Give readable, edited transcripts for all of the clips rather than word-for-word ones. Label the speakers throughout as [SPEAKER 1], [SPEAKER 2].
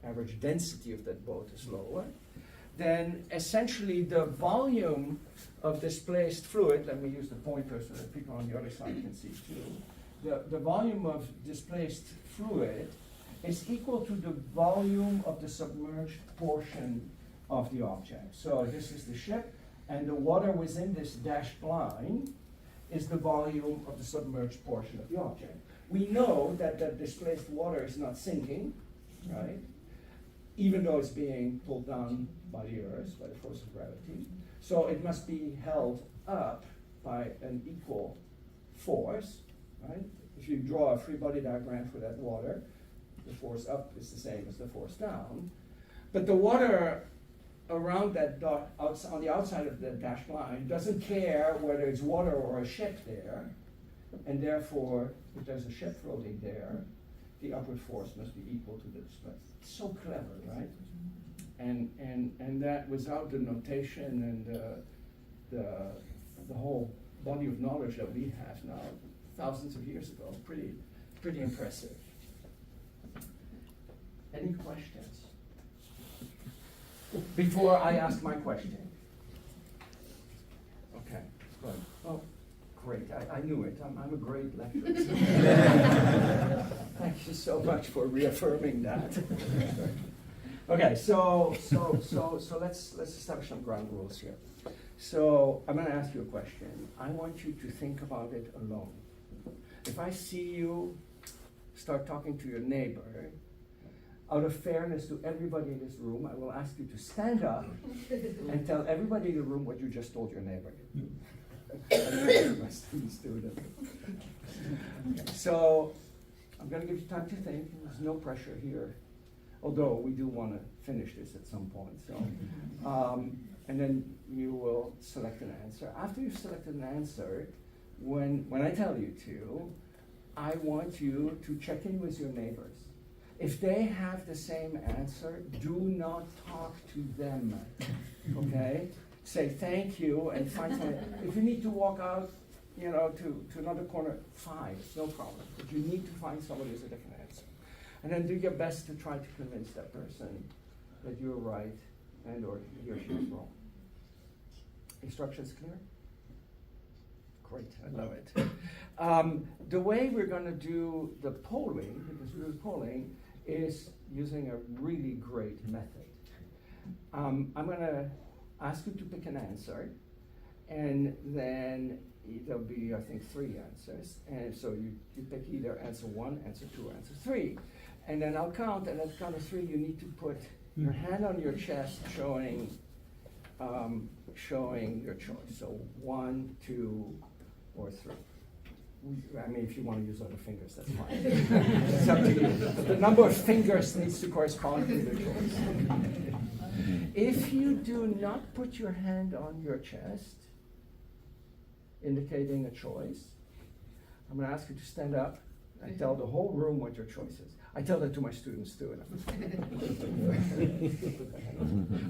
[SPEAKER 1] average density of that boat is lower, then essentially the volume of displaced fluid, let me use the pointer so that people on the other side can see too, the volume of displaced fluid is equal to the volume of the submerged portion of the object. So this is the ship, and the water within this dashed line is the volume of the submerged portion of the object. We know that the displaced water is not sinking, right? Even though it's being pulled down by the earth, by the force of gravity. So it must be held up by an equal force, right? If you draw a free body diagram for that water, the force up is the same as the force down. But the water around that dot, on the outside of the dashed line, doesn't care whether it's water or a ship there, and therefore, if there's a ship floating there, the upward force must be equal to the displacement. It's so clever, right? And that without the notation and the whole body of knowledge that we have now, thousands of years ago, pretty impressive. Any questions? Before I ask my question. Okay, good. Oh, great. I knew it. I'm a great lecturer. Thank you so much for reaffirming that. Okay, so let's establish some ground rules here. So I'm going to ask you a question. I want you to think about it alone. If I see you start talking to your neighbor, out of fairness to everybody in this room, I will ask you to stand up and tell everybody in the room what you just told your neighbor. My students do that. Okay, so I'm going to give you time to think. There's no pressure here, although we do want to finish this at some point. So, and then you will select an answer. After you've selected an answer, when I tell you to, I want you to check in with your neighbors. If they have the same answer, do not talk to them, okay? Say thank you and find somebody. If you need to walk out, to another corner, fine, it's no problem. But you need to find somebody with a different answer. And then do your best to try to convince that person that you're right and or he or she is wrong. Instructions clear? Great, I love it. The way we're going to do the polling, because we're polling, is using a really great method. I'm going to ask you to pick an answer, and then there'll be, I think, 3 answers. And so you pick either answer 1, answer 2, answer 3. And then I'll count, and at the count of 3, you need to put your hand on your chest showing your choice. So 1, 2, or 3. I mean, if you want to use other fingers, that's fine. It's up to you. But the number of fingers needs to correspond to the choice. If you do not put your hand on your chest, indicating a choice, I'm going to ask you to stand up and tell the whole room what your choice is. I tell that to my students too.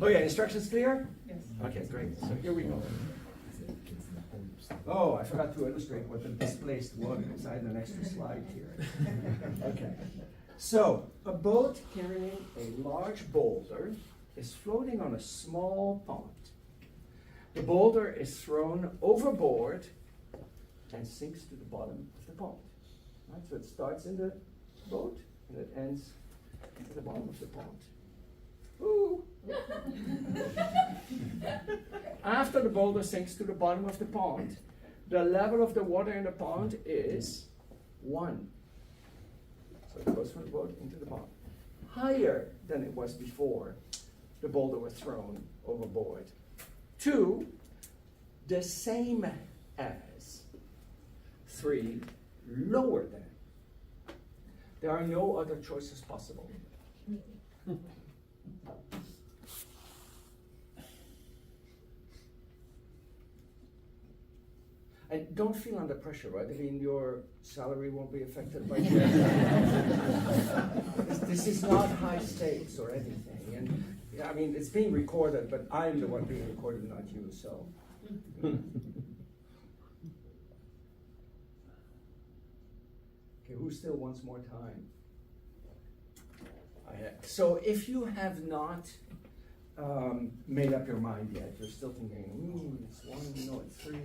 [SPEAKER 1] Oh yeah, instructions clear?
[SPEAKER 2] Yes.
[SPEAKER 1] Okay, great. So here we go. Oh, I forgot to illustrate what the displaced water is. I had an extra slide here. Okay. So, a boat carrying a large boulder is floating on a small pond. The boulder is thrown overboard and sinks to the bottom of the pond. Right? So it starts in the boat and it ends at the bottom of the pond. Ooh. After the boulder sinks to the bottom of the pond, the level of the water in the pond is 1. So it goes from the boat into the pond. Higher than it was before the boulder was thrown overboard. 2, the same as. 3, lower than. There are no other choices possible. And don't feel under pressure, right? I mean, your salary won't be affected by this. This is not high stakes or anything. And I mean, it's being recorded, but I'm the one being recorded, not you, so. Okay, who still wants more time? So if you have not made up your mind yet, you're still thinking, it's 1, no, it's 3,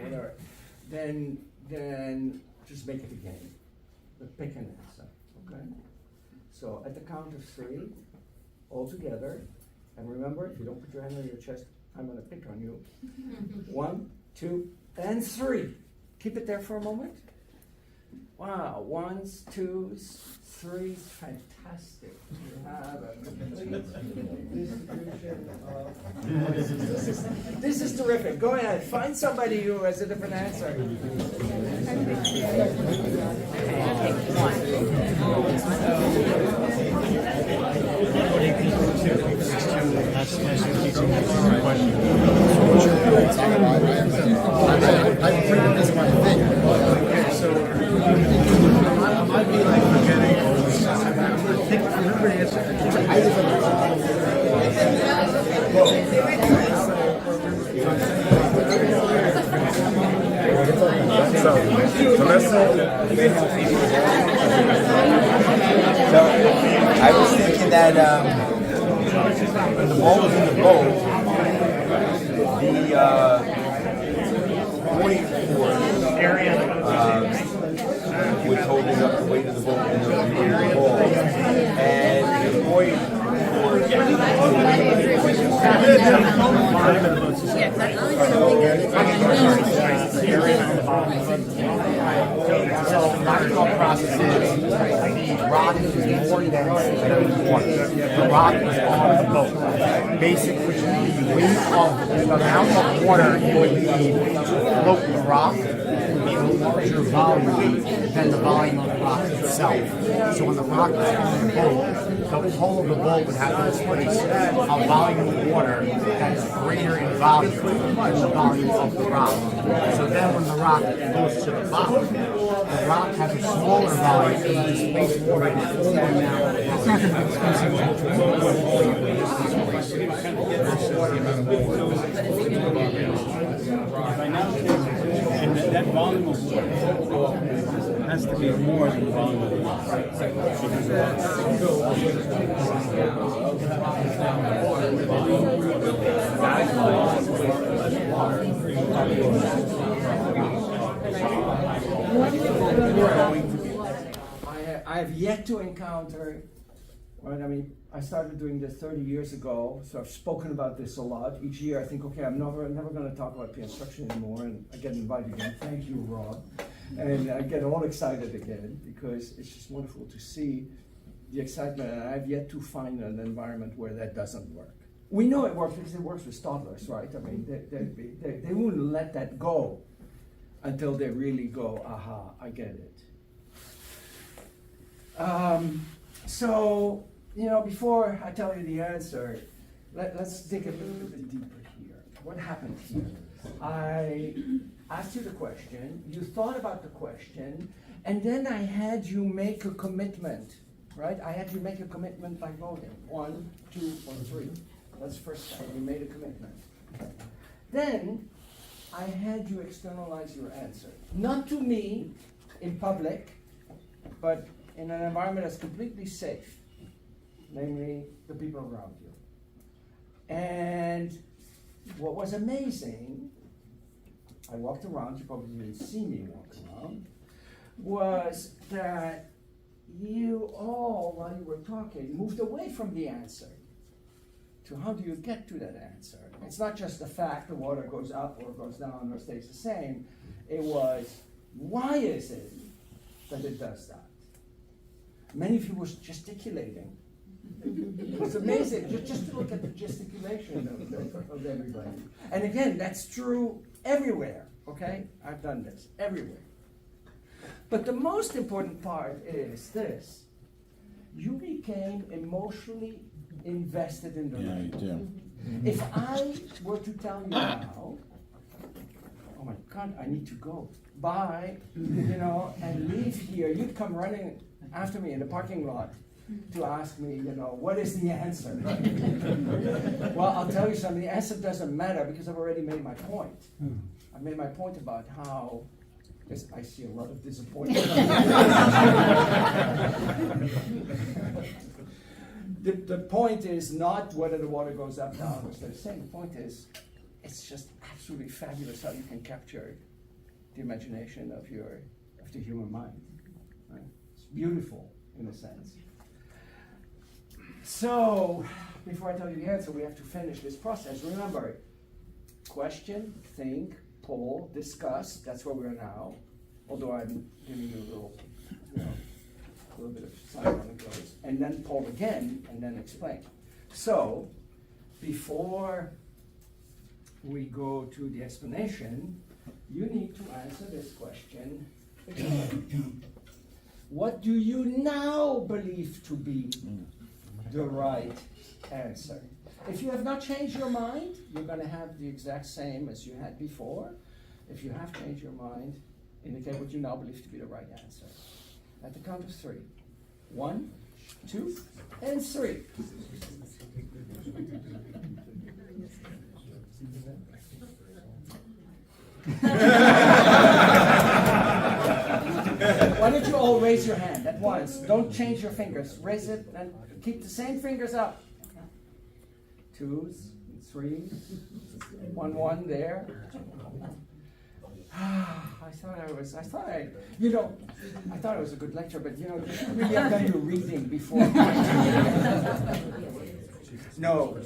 [SPEAKER 1] whatever, then just make it a game. But pick an answer, okay? So at the count of 3, all together, and remember, if you don't put your hand on your chest, I'm gonna pick on you. 1, 2, and 3. Keep it there for a moment. Wow, 1s, 2s, 3s, fantastic. You have a complete distribution of voices. This is terrific. Go ahead, find somebody who has a different answer.
[SPEAKER 2] I printed this my thing. I might be like forgetting. I think I remember the answer. So let's
[SPEAKER 3] So I was thinking that when the ball was in the boat, the point was holding up the weight of the boat and the ball. And the point
[SPEAKER 2] So my thought process is the rock is more dense than the water. The rock is on the boat. Basically, the weight of the amount of water you would need to float the rock would be a larger volume than the volume of the rock itself. So when the rock is on the boat, the hull of the boat would have to displace a volume of water that's greater in volume than the volume of the rock. So then when the rock goes to the bottom, the rock has a smaller volume and displace water before now. It's not going to be
[SPEAKER 4] and that volume of water has to be more than the volume of the water.
[SPEAKER 1] I have yet to encounter, right? I mean, I started doing this 30 years ago, so I've spoken about this a lot. Each year I think, okay, I'm never going to talk about pre-instruction anymore, and I get invited again. Thank you, Rob. And I get all excited again because it's just wonderful to see the excitement, and I've yet to find an environment where that doesn't work. We know it works because it works with toddlers, right? I mean, they wouldn't let that go until they really go, aha, I get it. So, before I tell you the answer, let's dig a little bit deeper here. What happened here? I asked you the question, you thought about the question, and then I had you make a commitment, right? I had you make a commitment by voting. 1, 2, or 3. That's the first step. You made a commitment. Then I had you externalize your answer. Not to me in public, but in an environment that's completely safe, namely the people around you. And what was amazing, I walked around, you probably didn't see me walk around, was that you all, while you were talking, moved away from the answer to how do you get to that answer. It's not just the fact the water goes up or goes down or stays the same. It was, why is it that it does that? Many of you were gesticulating. It was amazing, just to look at the gesticulation of everybody. And again, that's true everywhere, okay? I've done this, everywhere. But the most important part is this. You became emotionally invested in the ritual. If I were to tell you now, oh my God, I need to go, bye, and leave here, you'd come running after me in the parking lot to ask me, what is the answer? Well, I'll tell you something, the answer doesn't matter because I've already made my point. I made my point about how, because I see a lot of disappointment. the point is not whether the water goes up, down, or stays the same. The point is, it's just absolutely fabulous how you can capture the imagination of the human mind. Right? It's beautiful in a sense. So, before I tell you the answer, we have to finish this process. Remember, question, think, poll, discuss. That's where we are now. Although I'm giving you a little, a little bit of sign on the close. And then poll again, and then explain. So, before we go to the explanation, you need to answer this question again. What do you now believe to be the right answer? If you have not changed your mind, you're going to have the exact same as you had before. If you have changed your mind, indicate what you now believe to be the right answer. At the count of 3. 1, 2, and 3. Why don't you all raise your hand at once? Don't change your fingers. Raise it and keep the same fingers up. 2, 3, 1 there. I thought it was a good lecture, but you should really have done your reading before. No,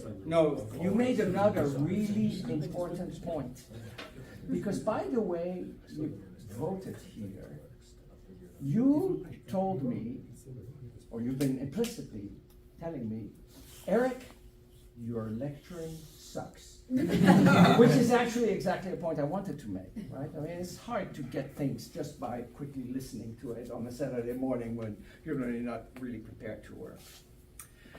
[SPEAKER 1] you made another really important point. Because by the way you voted here, you told me, or you've been implicitly telling me, Eric, your lecturing sucks. Which is actually exactly the point I wanted to make, right? I mean, it's hard to get things just by quickly listening to it on a Saturday morning when you're really not really prepared to work.